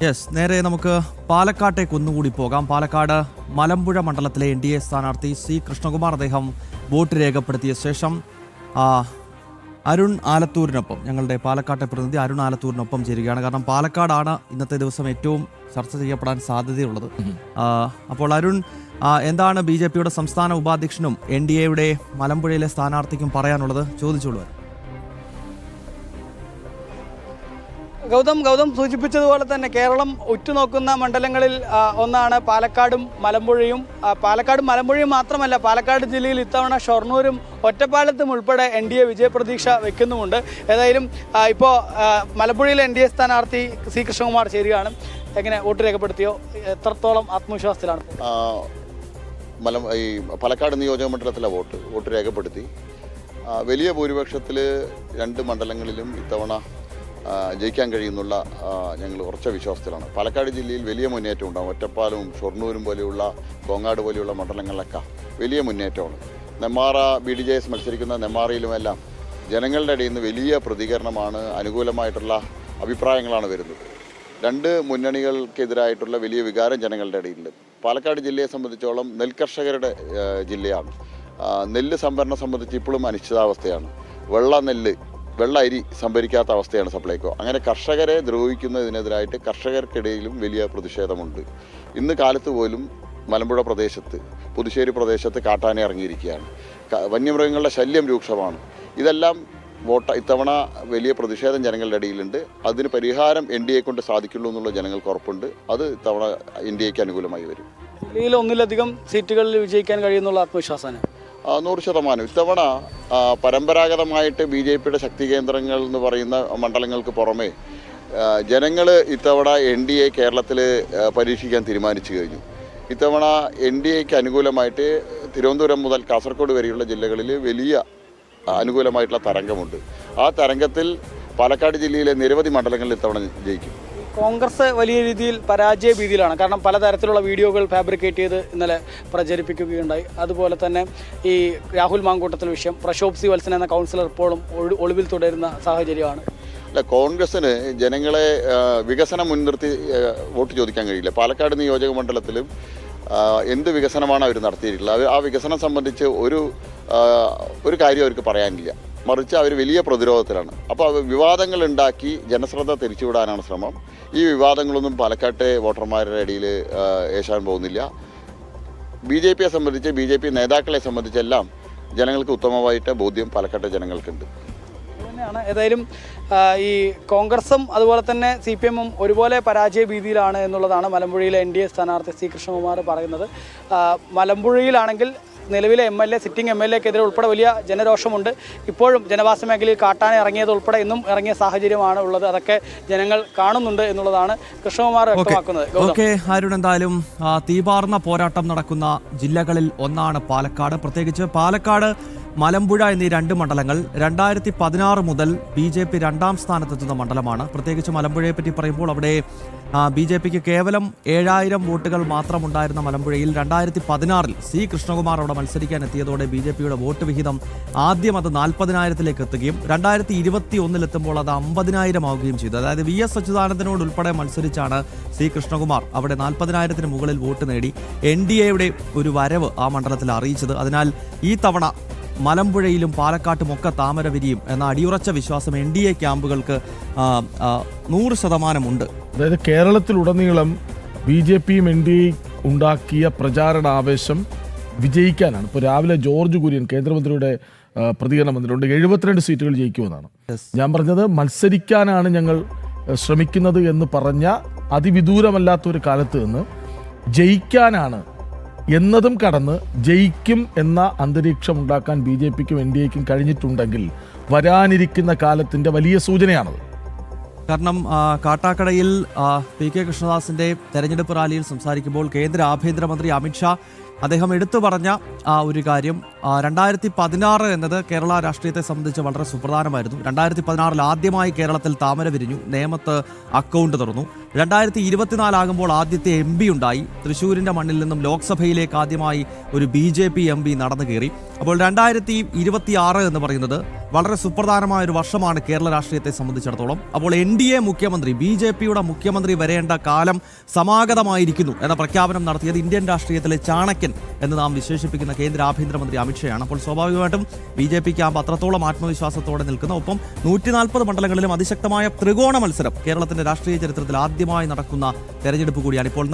Yes, നേരെ നമുക്ക് പാലക്കാട്ടേക്ക് ഒന്നുകൂടി പോകാം. പാലക്കാട് മലമ്പുഴ മണ്ഡലത്തിലെ NDA സ്ഥാനാർത്ഥി C. കൃഷ്ണകുമാർ അദ്ദേഹം വോട്ട് രേഖപ്പെടുത്തിയ ശേഷം അരുൺ ആലത്തൂരിനൊപ്പം, ഞങ്ങളുടെ പാലക്കാട്ടെ പ്രതിനിധി അരുൺ ആലത്തൂരിനൊപ്പം ചേരുകയാണ്. കാരണം പാലക്കാടാണ് ഇന്നത്തെ ദിവസം ഏറ്റവും ചർച്ച ചെയ്യപ്പെടാൻ സാധ്യതയുള്ളത്. അപ്പോൾ അരുൺ, എന്താണ് BJPയുടെ സംസ്ഥാന ഉപാധ്യക്ഷനും NDAയുടെ മലമ്പുഴയിലെ സ്ഥാനാർത്ഥിക്കും പറയാനുള്ളത്? ചോദിച്ചോളൂ. ഗൗതം സൂചിപ്പിച്ചതുപോലെ തന്നെ കേരളം ഉറ്റുനോക്കുന്ന മണ്ഡലങ്ങളിൽ ഒന്നാണ് പാലക്കാടും മലമ്പുഴയും. പാലക്കാടും മലമ്പുഴയും മാത്രമല്ല, പാലക്കാട് ജില്ലയിൽ ഇത്തവണ ഷൊർണൂരും ഒറ്റപ്പാലത്തും ഉൾപ്പെടെ NDA വിജയപ്രതീക്ഷ വെക്കുന്നുമുണ്ട്. ഏതായാലും ഇപ്പോൾ മലമ്പുഴയിലെ NDA സ്ഥാനാർത്ഥി C. കൃഷ്ണകുമാർ ചേരുകയാണ്. എങ്ങനെ വോട്ട് രേഖപ്പെടുത്തിയോ? എത്രത്തോളം ആത്മവിശ്വാസത്തിലാണ്? ഈ പാലക്കാട് നിയോജക മണ്ഡലത്തിലെ വോട്ട് രേഖപ്പെടുത്തി. വലിയ ഭൂരിപക്ഷത്തിൽ 2 മണ്ഡലങ്ങളിലും ഇത്തവണ ജയിക്കാൻ കഴിയുന്നുള്ള ഞങ്ങൾ ഉറച്ച വിശ്വാസത്തിലാണ്. പാലക്കാട് ജില്ലയിൽ വലിയ മുന്നേറ്റം ഉണ്ടാകും. ഒറ്റപ്പാലവും ഷൊർണൂരും പോലെയുള്ള, കോങ്ങാട് പോലെയുള്ള മണ്ഡലങ്ങളിലൊക്കെ വലിയ മുന്നേറ്റമാണ്. നെമ്മാറ BDJS മത്സരിക്കുന്ന നെമ്മാറയിലുമെല്ലാം ജനങ്ങളുടെ ഇടയിൽ നിന്ന് വലിയ പ്രതികരണമാണ്, അനുകൂലമായിട്ടുള്ള അഭിപ്രായങ്ങളാണ് വരുന്നത്. 2 മുന്നണികൾക്കെതിരായിട്ടുള്ള വലിയ വികാരം ജനങ്ങളുടെ ഇടയിലുണ്ട്. പാലക്കാട് ജില്ലയെ സംബന്ധിച്ചോളം നെൽകർഷകരുടെ ജില്ലയാണ്. നെല്ല് സംഭരണം സംബന്ധിച്ച് ഇപ്പോഴും അനിശ്ചിതാവസ്ഥയാണ്. വെള്ള അരി സംഭരിക്കാത്ത അവസ്ഥയാണ് സപ്ലൈകോ. അങ്ങനെ കർഷകരെ ദ്രോഹിക്കുന്നതിനെതിരായിട്ട് കർഷകർക്കിടയിലും വലിയ പ്രതിഷേധമുണ്ട്. ഇന്ന് കാലത്ത് പോലും മലമ്പുഴ പ്രദേശത്ത്, പുതുശ്ശേരി പ്രദേശത്ത് കാട്ടാന ഇറങ്ങിയിരിക്കുകയാണ്. വന്യമൃഗങ്ങളുടെ ശല്യം രൂക്ഷമാണ്. ഇതെല്ലാം ഇത്തവണ വലിയ പ്രതിഷേധം ജനങ്ങളുടെ ഇടയിലുണ്ട്. അതിന് പരിഹാരം NDA കൊണ്ട് സാധിക്കുള്ളൂ എന്നുള്ള ജനങ്ങൾക്ക് ഉറപ്പുണ്ട്. അത് ഇത്തവണ NDAക്ക് അനുകൂലമായി വരും. ജില്ലയിൽ ഒന്നിലധികം സീറ്റുകളിൽ വിജയിക്കാൻ കഴിയുന്നുള്ള ആത്മവിശ്വാസമാണ് 100%. ഇത്തവണ പരമ്പരാഗതമായിട്ട് BJPയുടെ ശക്തി കേന്ദ്രങ്ങൾ എന്ന് പറയുന്ന മണ്ഡലങ്ങൾക്ക് പുറമെ ജനങ്ങൾ ഇത്തവണ NDA കേരളത്തിൽ പരീക്ഷിക്കാൻ തീരുമാനിച്ചു കഴിഞ്ഞു. ഇത്തവണ NDAക്ക് അനുകൂലമായിട്ട് തിരുവനന്തപുരം മുതൽ കാസർഗോഡ് വരെയുള്ള ജില്ലകളിൽ വലിയ അനുകൂലമായിട്ടുള്ള തരംഗമുണ്ട്. ആ തരംഗത്തിൽ പാലക്കാട് ജില്ലയിലെ നിരവധി മണ്ഡലങ്ങളിൽ ഇത്തവണ ജയിക്കും. കോൺഗ്രസ് വലിയ രീതിയിൽ പരാജയ ഭീതിയിലാണ്. കാരണം പലതരത്തിലുള്ള വീഡിയോകൾ ഫാബ്രിക്കേറ്റ് ചെയ്ത് ഇന്നലെ പ്രചരിപ്പിക്കുകയുണ്ടായി. അതുപോലെ തന്നെ ഈ രാഹുൽ മാങ്കൂട്ടത്തിൽ വിഷയം, പ്രശോഭ് സി വത്സൻ എന്ന കൗൺസിലർ ഇപ്പോഴും ഒളിവിൽ തുടരുന്ന സാഹചര്യമാണ്. അല്ല, കോൺഗ്രസ്സിന് ജനങ്ങളെ വികസനം മുൻനിർത്തി വോട്ട് ചോദിക്കാൻ കഴിയില്ല. പാലക്കാട് നിയോജക മണ്ഡലത്തിലും എന്ത് വികസനമാണ് അവർ നടത്തിയിട്ടുള്ളത്, ആ വികസനം സംബന്ധിച്ച് ഒരു കാര്യം അവർക്ക് പറയാനില്ല. മറിച്ച് അവർ വലിയ പ്രതിരോധത്തിലാണ്. അപ്പോൾ വിവാദങ്ങൾ ഉണ്ടാക്കി ജനശ്രദ്ധ തിരിച്ചുവിടാനാണ് ശ്രമം. ഈ വിവാദങ്ങളൊന്നും പാലക്കാട്ടെ വോട്ടർമാരുടെ ഇടയിൽ ഏശാൻ പോകുന്നില്ല. BJPയെ സംബന്ധിച്ച്, BJP നേതാക്കളെ സംബന്ധിച്ചെല്ലാം ജനങ്ങൾക്ക് ഉത്തമമായിട്ട് ബോധ്യം പാലക്കാട്ടെ ജനങ്ങൾക്കുണ്ട്. ഏതായാലും ഈ കോൺഗ്രസും അതുപോലെ തന്നെ CPM-ഉം ഒരുപോലെ പരാജയ ഭീതിയിലാണ് എന്നുള്ളതാണ് മലമ്പുഴയിലെ NDA സ്ഥാനാർത്ഥി C. കൃഷ്ണകുമാർ പറയുന്നത്. മലമ്പുഴയിലാണെങ്കിൽ നിലവിലെ MLA, സിറ്റിംഗ് MLAക്കെതിരെ ഉൾപ്പെടെ വലിയ ജനരോഷമുണ്ട്. ഇപ്പോഴും ജനവാസ മേഖലയിൽ കാട്ടാന ഇറങ്ങിയത് ഉൾപ്പെടെ ഇന്നും ഇറങ്ങിയ സാഹചര്യമാണ് ഉള്ളത്. അതൊക്കെ ജനങ്ങൾ കാണുന്നുണ്ട് എന്നുള്ളതാണ് കൃഷ്ണകുമാർ വ്യക്തമാക്കുന്നത്. ഓക്കെ അരുൺ, എന്തായാലും തീപാർന്ന പോരാട്ടം നടക്കുന്ന ജില്ലകളിൽ ഒന്നാണ് പാലക്കാട്. പ്രത്യേകിച്ച് പാലക്കാട്, മലമ്പുഴ എന്നീ 2 മണ്ഡലങ്ങൾ 2016 മുതൽ BJP 2ാം സ്ഥാനത്തെത്തുന്ന മണ്ഡലമാണ്. പ്രത്യേകിച്ച് മലമ്പുഴയെ പറ്റി പറയുമ്പോൾ അവിടെ BJPക്ക് കേവലം 7000 വോട്ടുകൾ മാത്രമുണ്ടായിരുന്ന മലമ്പുഴയിൽ 2016 C. കൃഷ്ണകുമാർ അവിടെ മത്സരിക്കാൻ എത്തിയതോടെ BJPയുടെ വോട്ട് വിഹിതം ആദ്യം അത് 40,000-ലേക്ക് എത്തുകയും 2021 എത്തുമ്പോൾ അത് 50,000 ആവുകയും ചെയ്തു. അതായത് VS അച്യുതാനന്ദനോട് ഉൾപ്പെടെ മത്സരിച്ചാണ് C. കൃഷ്ണകുമാർ അവിടെ 40,000-ന് മുകളിൽ വോട്ട് നേടി NDAയുടെ ഒരു വരവ് ആ മണ്ഡലത്തിൽ അറിയിച്ചത്. അതിനാൽ ഈ തവണ മലമ്പുഴയിലും പാലക്കാട്ടുമൊക്കെ താമര വിരിയും എന്ന അടിയുറച്ച വിശ്വാസം NDA ക്യാമ്പുകൾക്ക് 100% ഉണ്ട്. അതായത് കേരളത്തിലുടനീളം BJPയും NDAയും ഉണ്ടാക്കിയ പ്രചാരണ ആവേശം വിജയിക്കാനാണ്. ഇപ്പോൾ രാവിലെ ജോർജ് കുര്യൻ കേന്ദ്രമന്ത്രിയുടെ പ്രതികരണം വന്നിട്ടുണ്ട്. 72 സീറ്റുകൾ ജയിക്കുമെന്നാണ്. ഞാൻ പറഞ്ഞത് മത്സരിക്കാനാണ് ഞങ്ങൾ ശ്രമിക്കുന്നത് എന്ന് പറഞ്ഞ അതിവിദൂരമല്ലാത്തൊരു കാലത്ത് നിന്ന് ജയിക്കാനാണ് എന്നതും കടന്ന് ജയിക്കും എന്ന അന്തരീക്ഷം ഉണ്ടാക്കാൻ BJPക്കും NDAയ്ക്കും കഴിഞ്ഞിട്ടുണ്ടെങ്കിൽ വരാനിരിക്കുന്ന കാലത്തിൻ്റെ വലിയ സൂചനയാണത്. കാരണം കാട്ടാക്കടയിൽ PK കൃഷ്ണദാസിന്റെ തെരഞ്ഞെടുപ്പ് റാലിയിൽ സംസാരിക്കുമ്പോൾ കേന്ദ്ര ആഭ്യന്തരമന്ത്രി അമിത്ഷാ അദ്ദേഹം എടുത്തു പറഞ്ഞ ഒരു കാര്യം 2016 എന്നത് കേരള രാഷ്ട്രീയത്തെ സംബന്ധിച്ച് വളരെ സുപ്രധാനമായിരുന്നു. 2016 ആദ്യമായി കേരളത്തിൽ താമര വിരിഞ്ഞു, നേമത്ത് അക്കൗണ്ട് തുറന്നു. 2024 ആദ്യത്തെ MP ഉണ്ടായി. തൃശ്ശൂരിന്റെ മണ്ണിൽ നിന്നും ലോക്സഭയിലേക്ക് ആദ്യമായി ഒരു BJP MP നടന്നു കയറി. അപ്പോൾ 2026 എന്ന് പറയുന്നത് വളരെ സുപ്രധാനമായ ഒരു വർഷമാണ് കേരള രാഷ്ട്രീയത്തെ സംബന്ധിച്ചിടത്തോളം. അപ്പോൾ NDA മുഖ്യമന്ത്രി, BJPയുടെ മുഖ്യമന്ത്രി വരേണ്ട കാലം സമാഗതമായിരിക്കുന്നു എന്ന പ്രഖ്യാപനം നടത്തിയത് ഇന്ത്യൻ രാഷ്ട്രീയത്തിലെ ചാണക്യൻ എന്ന് നാം വിശേഷിപ്പിക്കുന്ന കേന്ദ്ര ആഭ്യന്തരമന്ത്രി അമിത്ഷായാണ്. അപ്പോൾ സ്വാഭാവികമായിട്ടും BJP ക്യാമ്പ് അത്രത്തോളം ആത്മവിശ്വാസത്തോടെ നിൽക്കുന്ന, ഒപ്പം 140 മണ്ഡലങ്ങളിലും അതിശക്തമായ ത്രികോണ മത്സരം കേരളത്തിന്റെ രാഷ്ട്രീയ ചരിത്രത്തിൽ ആദ്യമായി നടക്കുന്ന തെരഞ്ഞെടുപ്പ് കൂടിയാണ് ഇപ്പോൾ.